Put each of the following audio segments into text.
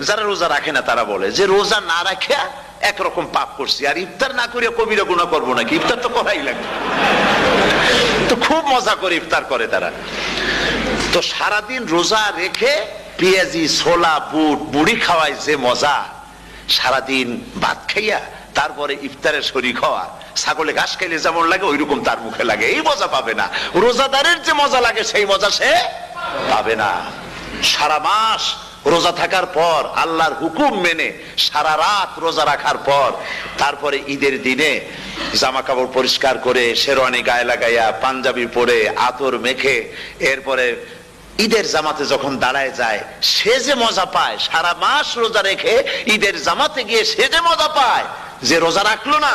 যারা রোজা রাখে না তারা বলে যে রোজা না রাখে একরকম পাপ করছি, আর ইফতার না করে কবিরা গুনাহ করবো নাকি? ইফতার তো করাই লাগবে। তো খুব মজা করে ইফতার করে তারা। তো সারাদিন রোজা রেখে পেঁয়াজি, ছোলা, বুট, মুড়ি খাওয়ায় যে মজা, সারাদিন ভাত খাইয়া তারপরে ইফতারের শরীক হওয়া, ছাগলে ঘাস খাইলে যেমন লাগে ওইরকম তার মুখে লাগে। এই মজা পাবে না। রোজাদারের যে মজা লাগে সেই মজা সে পাবে না। সারা মাস রোজা থাকার পর, আল্লাহর হুকুম মেনে সারা রাত রোজা রাখার পর, তারপরে ঈদের দিনে জামা কাপড় পরিষ্কার করে শেরওয়ানি গায়ে লাগাইয়া, পাঞ্জাবি পরে, আতর মেখে, এরপরে ঈদের জামাতে যখন দাঁড়ায় যায়, সে যে মজা পায়, সারা মাস রোজা রেখে ঈদের জামাতে গিয়ে সে যে মজা পায়, যে রোজা রাখলো না,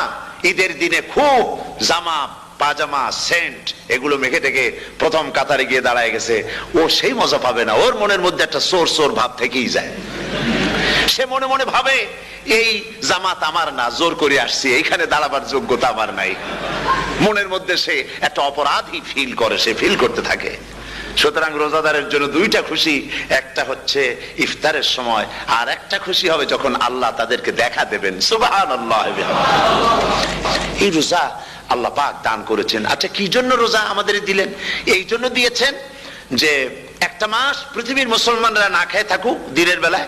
ঈদের দিনে খুব জামা, পাজামা, সেন্ট এগুলো মেখে টেকে প্রথম কাতারে গিয়ে দাঁড়ায় গেছে, ও সেই মজা পাবে না। ওর মনের মধ্যে একটা চোর চোর ভাব থেকেই যায়। সে মনে মনে ভাবে এই জামাত আমার না, জোর করে আসছি, এইখানে দাঁড়াবার যোগ্যতা আমার নাই। মনের মধ্যে সে একটা অপরাধী ফিল করে, সে ফিল করতে থাকে। সুতরাং রোজাদারের জন্য দুইটা খুশি, একটা হচ্ছে ইফতারের সময়, আর একটা খুশি হবে যখন আল্লাহ তাদেরকে দেখা দেবেন। সুবহানাল্লাহ। এই রোজা আল্লাহ পাক দান করেছেন। আচ্ছা, কি জন্য রোজা আমাদের দিলেন? এই জন্য দিয়েছেন যে একটা মাস পৃথিবীর মুসলমানরা না খেয়ে থাকুক দিনের বেলায়,